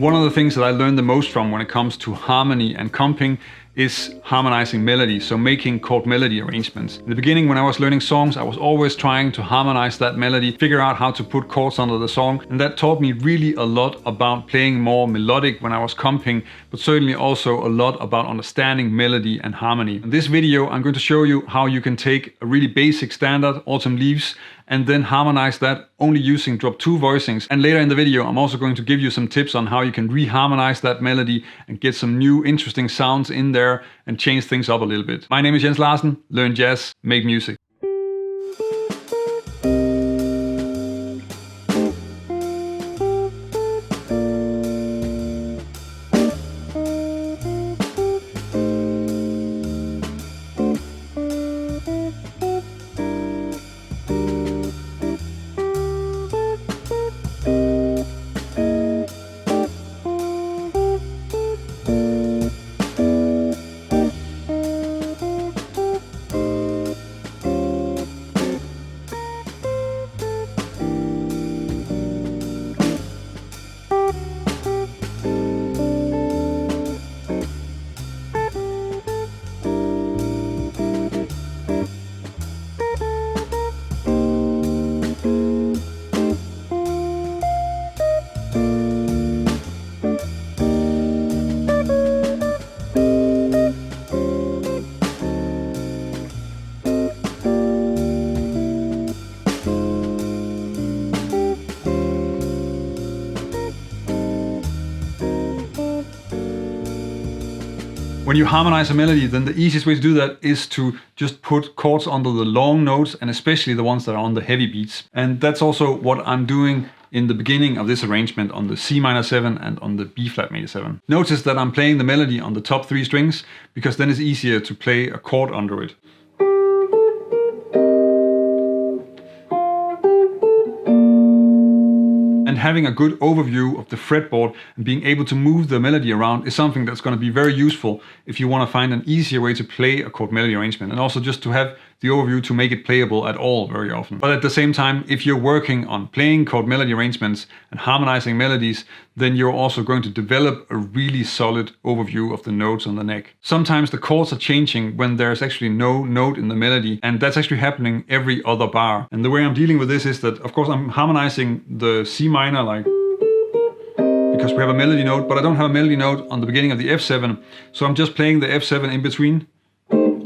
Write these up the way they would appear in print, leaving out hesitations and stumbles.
One of the things that I learned the most from when it comes to harmony and comping is harmonizing melodies, so making chord melody arrangements. In the beginning, when I was learning songs, I was always trying to harmonize that melody, figure out how to put chords under the song, and that taught me really a lot about playing more melodic when I was comping, but certainly also a lot about understanding melody and harmony. In this video, I'm going to show you how you can take a really basic standard, Autumn Leaves, and then harmonize that only using drop 2 voicings. And later in the video, I'm also going to give you some tips on how you can reharmonize that melody and get some new interesting sounds in there and change things up a little bit. My name is Jens Larsen. Learn jazz, make music. When you harmonize a melody, then the easiest way to do that is to just put chords under the long notes, and especially the ones that are on the heavy beats. And that's also what I'm doing in the beginning of this arrangement on the C minor 7 and on the B flat major 7. Notice that I'm playing the melody on the top 3 strings, because then it's easier to play a chord under it. And having a good overview of the fretboard and being able to move the melody around is something that's going to be very useful if you want to find an easier way to play a chord melody arrangement, and also just to have the overview to make it playable at all very often. But at the same time, if you're working on playing chord melody arrangements and harmonizing melodies, then you're also going to develop a really solid overview of the notes on the neck. Sometimes the chords are changing when there's actually no note in the melody, and that's actually happening every other bar. And the way I'm dealing with this is that, of course, I'm harmonizing the C minor like, because we have a melody note, but I don't have a melody note on the beginning of the F7, so I'm just playing the F7 in between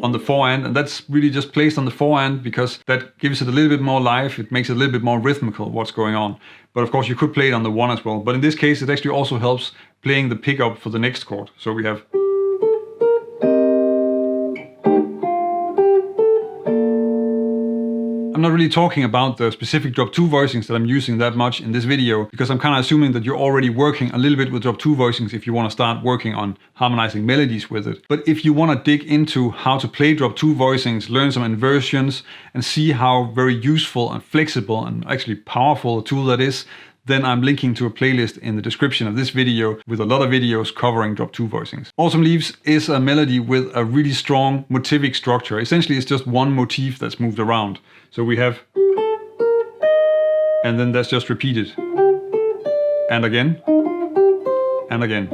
on the forehand, and that's really just placed on the forehand because that gives it a little bit more life. It makes it a little bit more rhythmical what's going on. But of course you could play it on the 1 as well. But in this case it actually also helps playing the pickup for the next chord. So we have, I'm not really talking about the specific drop 2 voicings that I'm using that much in this video, because I'm kind of assuming that you're already working a little bit with drop 2 voicings if you want to start working on harmonizing melodies with it. But if you want to dig into how to play drop 2 voicings, learn some inversions, and see how very useful and flexible and actually powerful a tool that is, then I'm linking to a playlist in the description of this video with a lot of videos covering drop 2 voicings. Autumn Leaves is a melody with a really strong motivic structure. Essentially it's just one motif that's moved around. So we have, and then that's just repeated. And again, and again.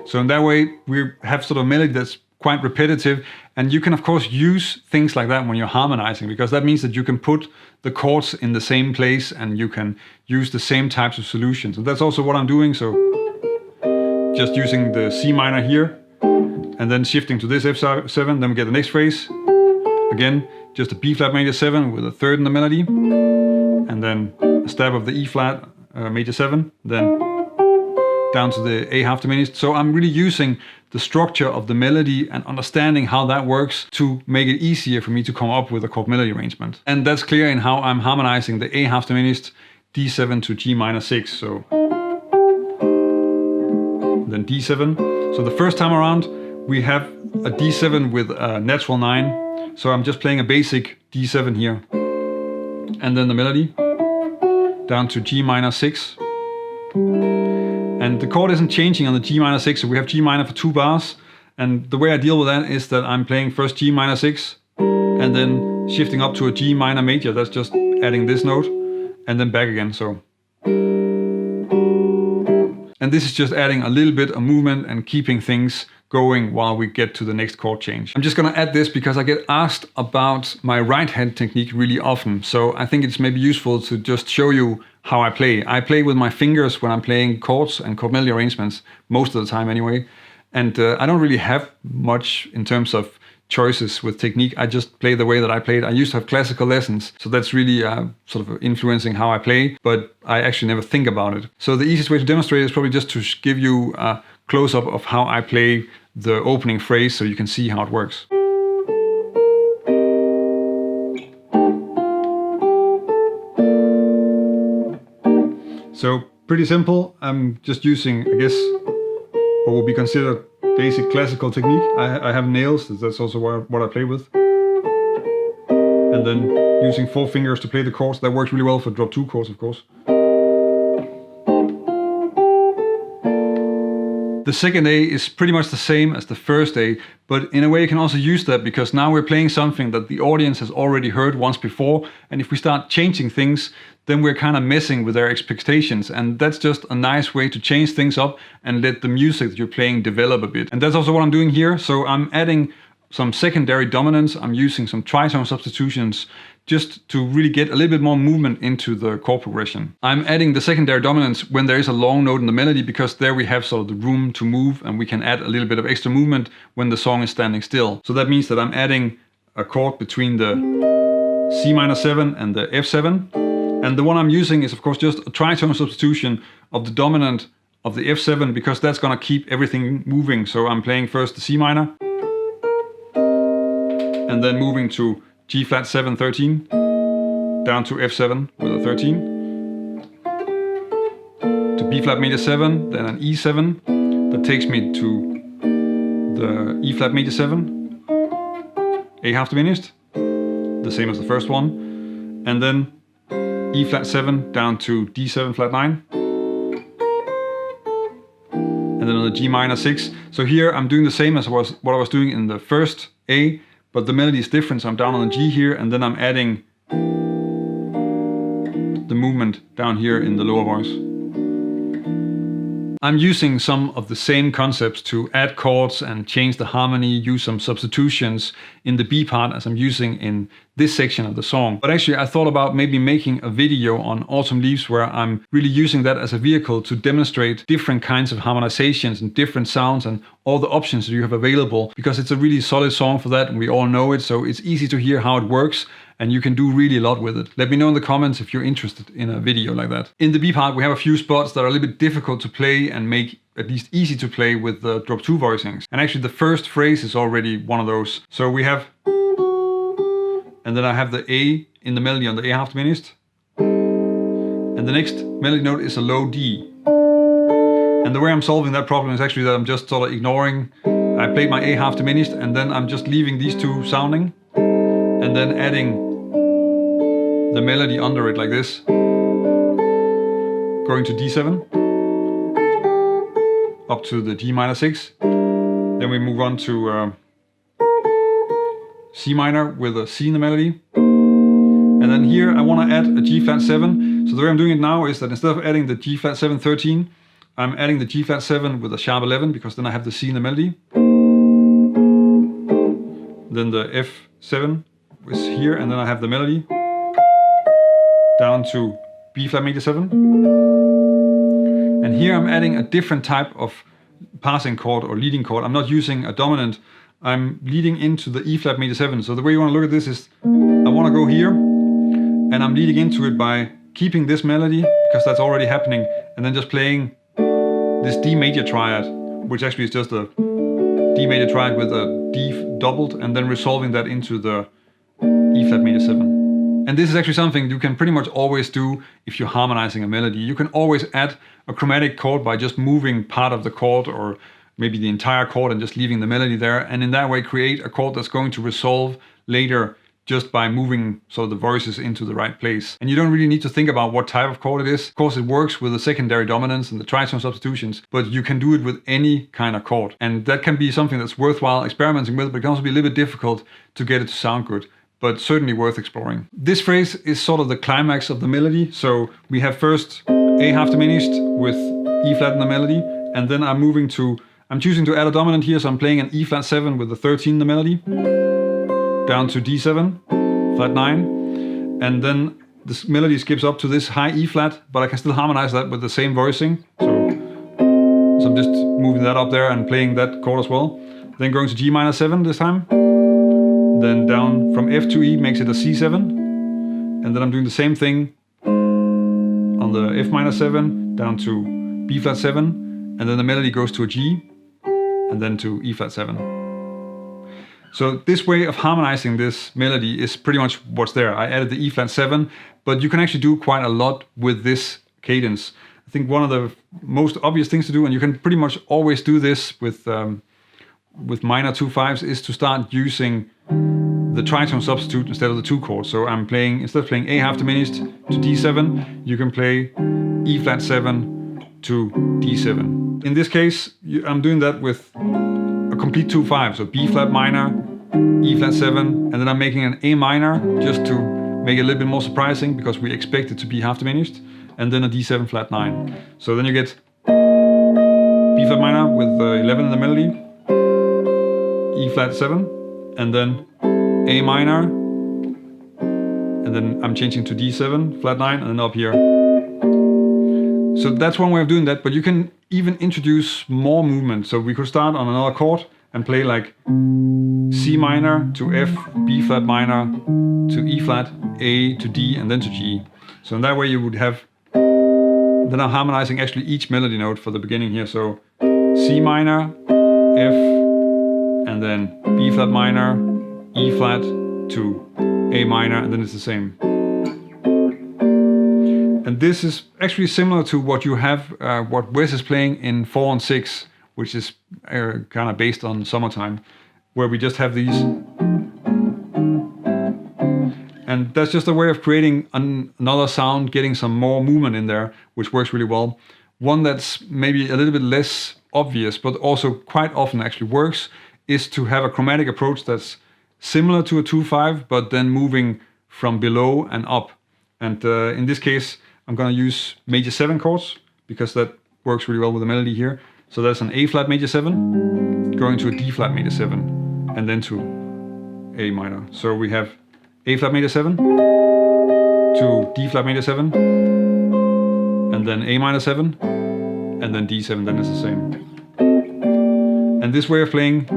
So in that way we have sort of a melody that's quite repetitive, and you can of course use things like that when you're harmonizing, because that means that you can put the chords in the same place and you can use the same types of solutions. And that's also what I'm doing. So just using the C minor here and then shifting to this F7, then we get the next phrase. Again, just a B flat major 7 with a third in the melody, and then a stab of the E flat major 7, then down to the A half diminished. So I'm really using the structure of the melody and understanding how that works to make it easier for me to come up with a chord melody arrangement. And that's clear in how I'm harmonizing the A half diminished D7 to G minor 6. So then D7. So the first time around we have a D7 with a natural 9. So I'm just playing a basic D7 here. And then the melody down to G minor 6. And the chord isn't changing on the G minor 6, so we have G minor for 2 bars. And the way I deal with that is that I'm playing first G minor 6 and then shifting up to a G minor major. That's just adding this note and then back again. So, And this is just adding a little bit of movement and keeping things going while we get to the next chord change. I'm just gonna add this because I get asked about my right hand technique really often. So I think it's maybe useful to just show you how I play. I play with my fingers when I'm playing chords and chord melody arrangements, most of the time anyway. And I don't really have much in terms of choices with technique. I just play the way that I played. I used to have classical lessons, so that's really sort of influencing how I play, but I actually never think about it. So the easiest way to demonstrate is probably just to give you a close-up of how I play the opening phrase so you can see how it works. So pretty simple. I'm just using, I guess, what would be considered basic classical technique. I have nails, that's also what I play with. And then using 4 fingers to play the chords. That works really well for drop 2 chords, of course. The second A is pretty much the same as the first A, but in a way you can also use that because now we're playing something that the audience has already heard once before, and if we start changing things, then we're kind of messing with their expectations, and that's just a nice way to change things up and let the music that you're playing develop a bit. And that's also what I'm doing here. So I'm adding some secondary dominants, I'm using some tritone substitutions just to really get a little bit more movement into the chord progression. I'm adding the secondary dominants when there is a long note in the melody because there we have sort of the room to move and we can add a little bit of extra movement when the song is standing still. So that means that I'm adding a chord between the C minor 7 and the F7. And the one I'm using is of course just a tritone substitution of the dominant of the F7 because that's gonna keep everything moving. So I'm playing first the C minor and then moving to G flat 7 13 down to F7 with a 13 to B flat major 7, then an E7 that takes me to the E flat major 7, A half diminished, the same as the first one, and then E flat 7 down to D7 flat 9, and then on the G minor 6. So here I'm doing the same as what I was doing in the first A, but the melody is different, so I'm down on the G here, and then I'm adding the movement down here in the lower voice. I'm using some of the same concepts to add chords and change the harmony, use some substitutions in the B part as I'm using in this section of the song. But actually I thought about maybe making a video on Autumn Leaves where I'm really using that as a vehicle to demonstrate different kinds of harmonizations and different sounds and all the options that you have available, because it's a really solid song for that and we all know it, so it's easy to hear how it works and you can do really a lot with it. Let me know in the comments if you're interested in a video like that. In the B part we have a few spots that are a little bit difficult to play and make at least easy to play with the drop 2 voicings. And actually the first phrase is already one of those. So we have, and then I have the A in the melody on the A half diminished. And the next melody note is a low D. And the way I'm solving that problem is actually that I'm just sort of ignoring, I played my A half diminished and then I'm just leaving these two sounding and then adding the melody under it like this, going to D7, up to the G minor 6. Then we move on to C minor with a C in the melody. And then here I want to add a G flat 7. So the way I'm doing it now is that instead of adding the G flat 7 13, I'm adding the G flat 7 with a sharp 11 because then I have the C in the melody. Then the F7 is here and then I have the melody down to B flat major 7. And here I'm adding a different type of passing chord or leading chord. I'm not using a dominant, I'm leading into the E flat major 7. So the way you want to look at this is I want to go here and I'm leading into it by keeping this melody because that's already happening and then just playing this D major triad, which actually is just a D major triad with a D doubled and then resolving that into the E flat major 7. And this is actually something you can pretty much always do if you're harmonizing a melody. You can always add a chromatic chord by just moving part of the chord or maybe the entire chord and just leaving the melody there, and in that way create a chord that's going to resolve later just by moving sort of the voices into the right place. And you don't really need to think about what type of chord it is. Of course it works with the secondary dominants and the tritone substitutions, but you can do it with any kind of chord. And that can be something that's worthwhile experimenting with, but it can also be a little bit difficult to get it to sound good, but certainly worth exploring. This phrase is sort of the climax of the melody. So we have first A half diminished with E flat in the melody, and then I'm choosing to add a dominant here, so I'm playing an E flat 7 with the 13 in the melody, down to D7, flat 9, and then this melody skips up to this high E flat, but I can still harmonize that with the same voicing. So I'm just moving that up there and playing that chord as well. Then going to G minor 7 this time. Then down from F to E makes it a C7. And then I'm doing the same thing on the F minor 7 down to B flat 7. And then the melody goes to a G and then to E flat 7. So this way of harmonizing this melody is pretty much what's there. I added the E flat 7, but you can actually do quite a lot with this cadence. I think one of the most obvious things to do, and you can pretty much always do this with minor 2/5s, is to start using the tritone substitute instead of the 2 chords. So I'm playing, instead of playing A half diminished to D7, you can play E flat 7 to D7. In this case, I'm doing that with a complete 2/5, so B flat minor, E flat 7, and then I'm making an A minor just to make it a little bit more surprising because we expect it to be half diminished, and then a D7 flat 9. So then you get B flat minor with 11 in the melody, E flat 7, and then A minor, and then I'm changing to D7 flat 9, and then up here. So that's one way of doing that, but you can even introduce more movement. So we could start on another chord and play like C minor to F, B flat minor to E flat, A to D, and then to G. So in that way you would have, then I'm harmonizing actually each melody note for the beginning here. So C minor, F, and then B flat minor, E flat to A minor, and then it's the same. And this is actually similar to what you have, what Wes is playing in 4 and 6, which is kind of based on Summertime, where we just have these. And that's just a way of creating another sound, getting some more movement in there, which works really well. One that's maybe a little bit less obvious, but also quite often actually works, is to have a chromatic approach that's similar to a 2/5, but then moving from below and up. And in this case, I'm going to use major 7 chords because that works really well with the melody here. So that's an A flat major 7, going to a D flat major 7, and then to A minor. So we have A flat major 7 to D flat major 7, and then A minor 7, and then D7, then it's the same. And this way of playing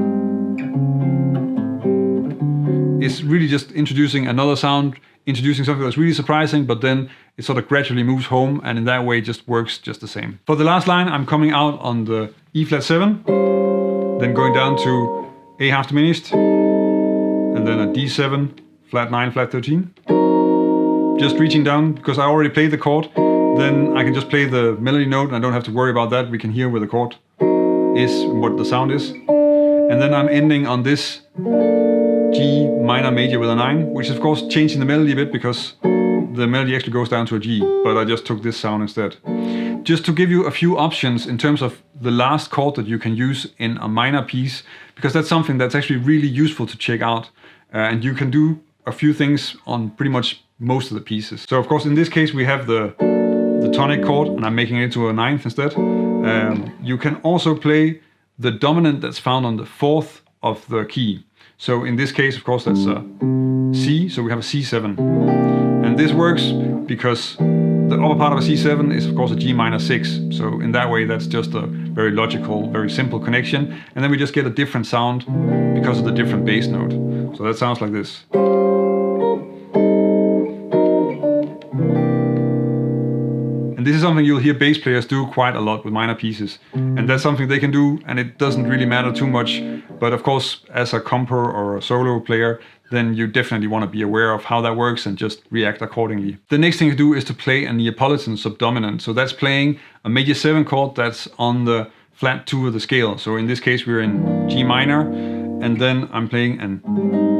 is really just introducing another sound, introducing something that's really surprising, but then it sort of gradually moves home, and in that way it just works just the same. For the last line, I'm coming out on the E flat 7, then going down to A half diminished, and then a D7, flat 9, flat 13. Just reaching down, because I already played the chord, then I can just play the melody note, and I don't have to worry about that. We can hear where the chord is, what the sound is. And then I'm ending on this G minor major with a 9, which is of course changing the melody a bit because the melody actually goes down to a G, but I just took this sound instead. Just to give you a few options in terms of the last chord that you can use in a minor piece, because that's something that's actually really useful to check out. And you can do a few things on pretty much most of the pieces. So of course in this case we have the tonic chord, and I'm making it into a 9th instead. You can also play the dominant that's found on the 4th of the key. So in this case, of course, that's a C, so we have a C7. And this works because the upper part of a C7 is of course a G minor 6. So in that way, that's just a very logical, very simple connection. And then we just get a different sound because of the different bass note. So that sounds like this. This is something you'll hear bass players do quite a lot with minor pieces. And that's something they can do, and it doesn't really matter too much. But of course, as a compo or a solo player, then you definitely want to be aware of how that works and just react accordingly. The next thing to do is to play a Neapolitan subdominant. So that's playing a major 7 chord that's on the flat 2 of the scale. So in this case, we're in G minor, and then I'm playing an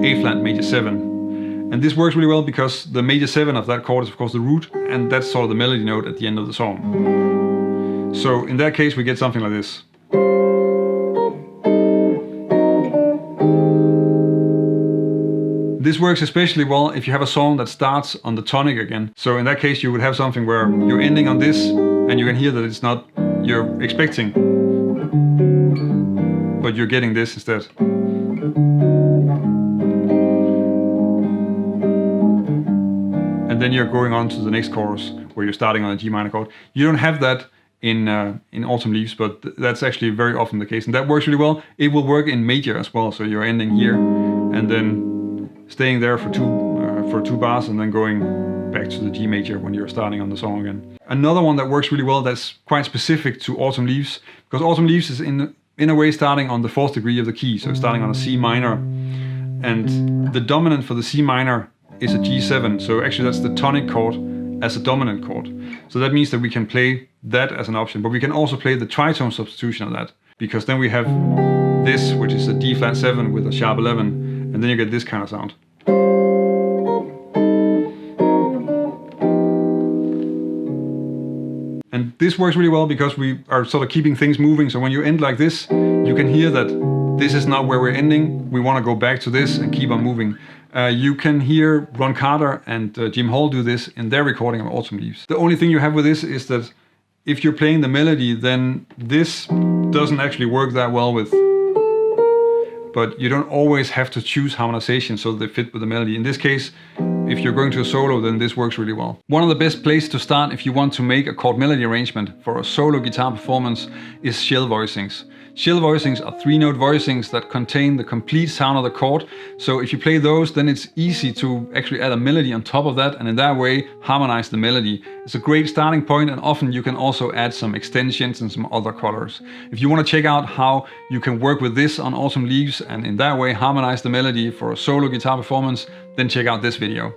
A flat major 7. And this works really well because the major 7 of that chord is of course the root, and that's sort of the melody note at the end of the song. So in that case we get something like this. This works especially well if you have a song that starts on the tonic again. So in that case you would have something where you're ending on this, and you can hear that it's not, you're expecting, but you're getting this instead. And then you're going on to the next chorus where you're starting on a G minor chord. You don't have that in Autumn Leaves, but that's actually very often the case, and that works really well. It will work in major as well, so you're ending here and then staying there for two bars and then going back to the G major when you're starting on the song again. Another one that works really well, that's quite specific to Autumn Leaves, because Autumn Leaves is in a way starting on the 4th degree of the key, so starting on a C minor, and the dominant for the C minor is a G7, so actually that's the tonic chord as a dominant chord. So that means that we can play that as an option, but we can also play the tritone substitution of that, because then we have this, which is a D flat 7 with a sharp 11, and then you get this kind of sound. And this works really well because we are sort of keeping things moving, so when you end like this, you can hear that this is not where we're ending. We want to go back to this and keep on moving. You can hear Ron Carter and Jim Hall do this in their recording of Autumn Leaves. The only thing you have with this is that if you're playing the melody, then this doesn't actually work that well with, but you don't always have to choose harmonization so they fit with the melody. In this case, if you're going to a solo, then this works really well. One of the best places to start if you want to make a chord melody arrangement for a solo guitar performance is shell voicings. Shell voicings are 3-note voicings that contain the complete sound of the chord. So if you play those, then it's easy to actually add a melody on top of that, and in that way harmonize the melody. It's a great starting point, and often you can also add some extensions and some other colors. If you want to check out how you can work with this on Autumn Leaves and in that way harmonize the melody for a solo guitar performance, then check out this video.